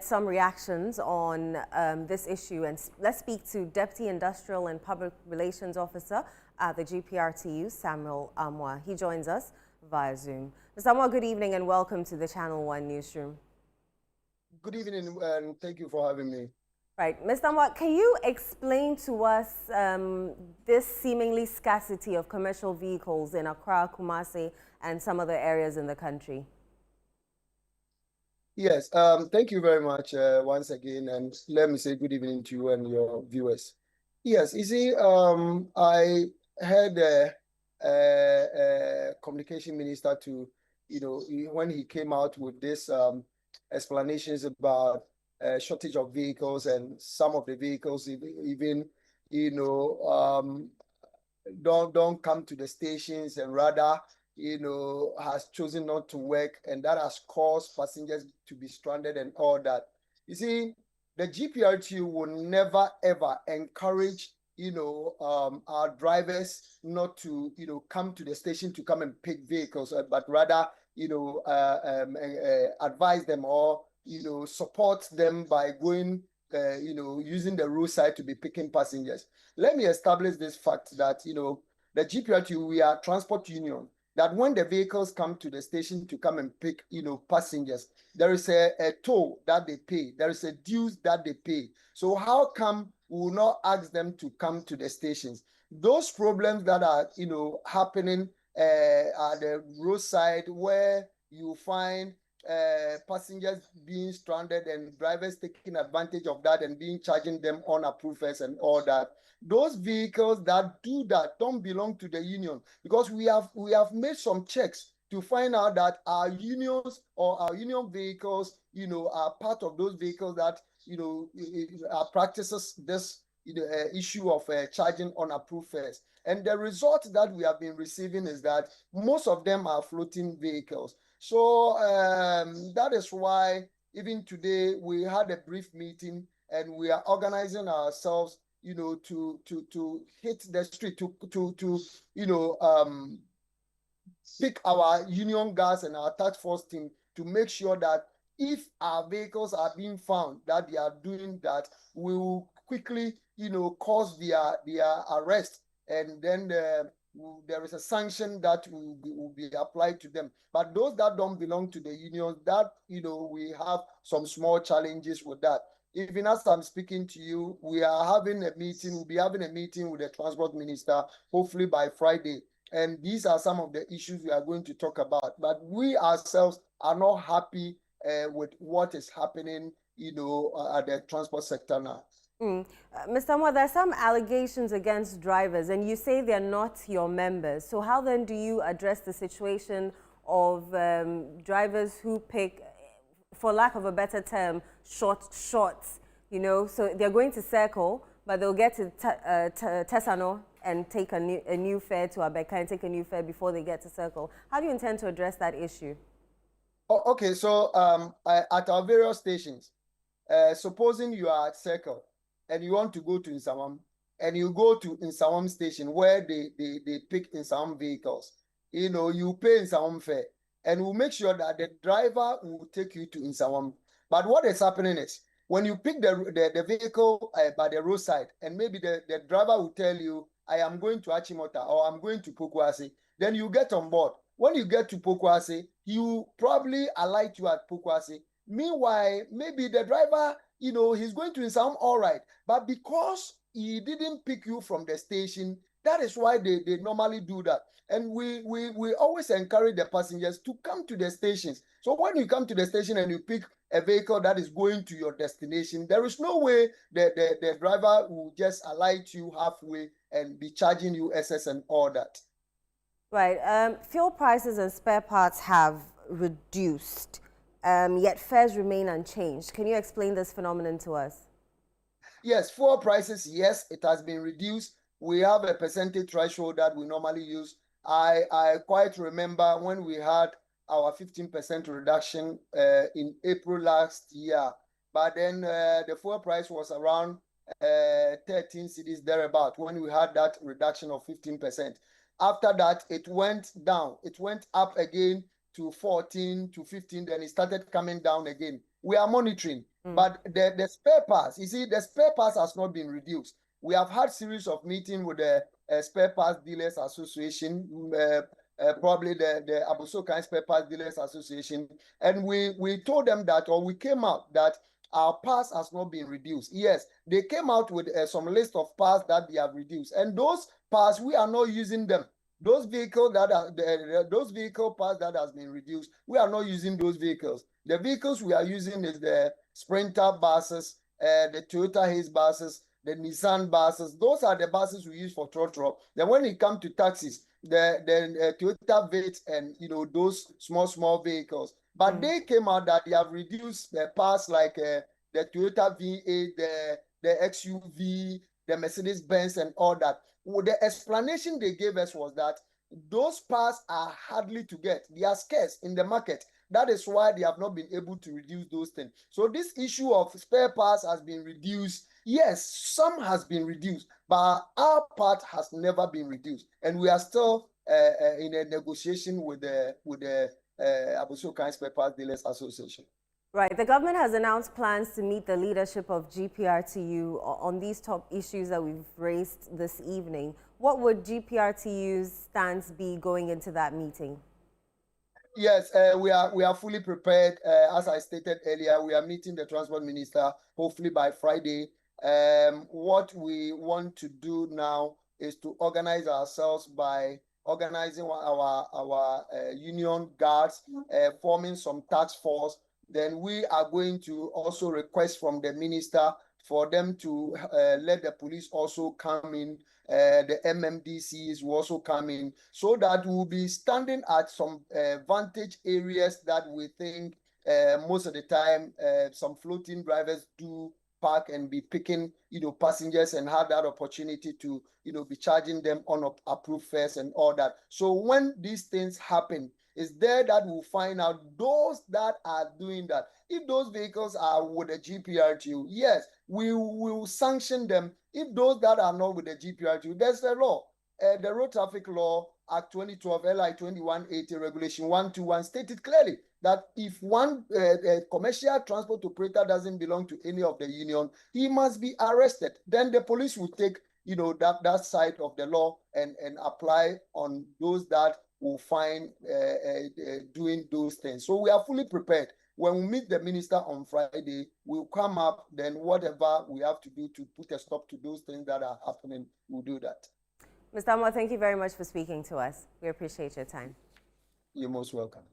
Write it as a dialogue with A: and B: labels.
A: some reactions on this issue, and let's speak to Deputy Industrial and Public Relations Officer at the GPRTU, Samuel Amoah. He joins us via Zoom. Mr. Amoah, good evening and welcome to the ChannelOne newsroom.
B: Good evening and thank you for having me.
A: Right. Mr. Amoah, can you explain to us this seemingly scarcity of commercial vehicles in Accra, Kumasi, and some other areas in the country?
B: Yes, thank you very much once again, and let me say good evening to you and your viewers. Yes, you see, I had a communication minister to, when he came out with this explanations about shortage of vehicles, and some of the vehicles even don't come to the stations, and rather has chosen not to work, and that has caused passengers to be stranded and all that. You see, the GPRTU will never ever encourage our drivers not to come to the station to come and pick vehicles, but rather advise them or support them by going using the roadside to be picking passengers. Let me establish this fact that the GPRTU, we are transport union, that when the vehicles come to the station to come and pick passengers, there is a toll that they pay, there is a dues that they pay. So how come we will not ask them to come to the stations? Those problems that are happening at the roadside, where you find passengers being stranded and drivers taking advantage of that and charging them unapproved fares and all that. Those vehicles that do that don't belong to the union, because we have made some checks to find out that our unions or our union vehicles are part of those vehicles that practices this issue of charging unapproved fares. And the result that we have been receiving is that most of them are floating vehicles. So that is why even today we had a brief meeting, and we are organizing ourselves to hit the street, to pick our union guys and our task force team to make sure that if our vehicles are being found that they are doing that, we will quickly cause their arrest, and then there is a sanction that will be applied to them. But those that don't belong to the union, that we have some small challenges with that. Even as I'm speaking to you, we are having a meeting. We'll be having a meeting with the transport minister, hopefully by Friday. And these are some of the issues we are going to talk about. But we ourselves are not happy with what is happening, at the transport sector now.
A: Mr. Amoah, there are some allegations against drivers, and you say they're not your members. So how then do you address the situation of drivers who pick, for lack of a better term, shots? So they're going to circle, but they'll get to Tesano and take a new fare to Abeka and take a new fare before they get to circle. How do you intend to address that issue?
B: Oh, okay, so at our various stations, supposing you are at circle and you want to go to Nsawam, and you go to Nsawam station where they pick Nsawam vehicles, you pay Nsawam fare, and we'll make sure that the driver will take you to Nsawam. But what is happening is, when you pick the vehicle by the roadside, and maybe the driver will tell you, I am going to Achimota or I'm going to Pokuase, then you get on board. When you get to Pokuase, he will probably alight you at Pokuase. Meanwhile, maybe the driver, he's going to Nsawam all right, but because he didn't pick you from the station, that is why they normally do that. And we always encourage the passengers to come to the stations. So when you come to the station and you pick a vehicle that is going to your destination, there is no way the driver will just alight you halfway and be charging you SS and all that.
A: Right. Fuel prices and spare parts have reduced, yet fares remain unchanged. Can you explain this phenomenon to us?
B: Yes, fuel prices, yes, it has been reduced. We have a percentage threshold that we normally use. I quite remember when we had our 15% reduction in April last year. But then the fuel price was around 13 cedis thereabout when we had that reduction of 15%. After that, it went down. It went up again to 14 to 15, then it started coming down again. We are monitoring. But the spare parts, you see, the spare parts has not been reduced. We have had series of meetings with the Spare Parts Dealers Association, probably the Abosokan Spare Parts Dealers Association, and we told them that, or we came out that our parts has not been reduced. Yes, they came out with some list of parts that they have reduced, and those parts we are not using them. Those vehicles that are those vehicle parts that has been reduced, we are not using those vehicles. The vehicles we are using is the Sprinter buses, the Toyota Haze buses, the Nissan buses. Those are the buses we use for trotro. Then when it comes to taxis, the Toyota Vate and those small vehicles. But they came out that they have reduced the parts like the Toyota V8, the XUV, the Mercedes Benz, and all that. Well, the explanation they gave us was that those parts are hardly to get. They are scarce in the market. That is why they have not been able to reduce those things. So this issue of spare parts has been reduced. Yes, some has been reduced, but our part has never been reduced, and we are still in a negotiation with the Abosokan Spare Parts Dealers Association.
A: Right. The government has announced plans to meet the leadership of GPRTU on these top issues that we've raised this evening. What would GPRTU's stance be going into that meeting?
B: Yes, we are fully prepared. As I stated earlier, we are meeting the transport minister hopefully by Friday. What we want to do now is to organize ourselves by organizing our union guards, forming some task force. Then we are going to also request from the minister for them to let the police also come in. The MMDCs will also come in, so that we'll be standing at some vantage areas that we think most of the time some floating drivers do park and be picking passengers and have that opportunity to be charging them on approved fares and all that. So when these things happen, it's there that we'll find out those that are doing that. If those vehicles are with the GPRTU, yes, we will sanction them. If those that are not with the GPRTU, there's a law. The Road Traffic Law Act 2012, LI 2180, Regulation 121 stated clearly that if one commercial transport operator doesn't belong to any of the union, he must be arrested. Then the police will take that side of the law and apply on those that will find doing those things. So we are fully prepared. When we meet the minister on Friday, we'll come up, then whatever we have to do to put a stop to those things that are happening, we'll do that.
A: Mr. Amoah, thank you very much for speaking to us. We appreciate your time.
B: You're most welcome.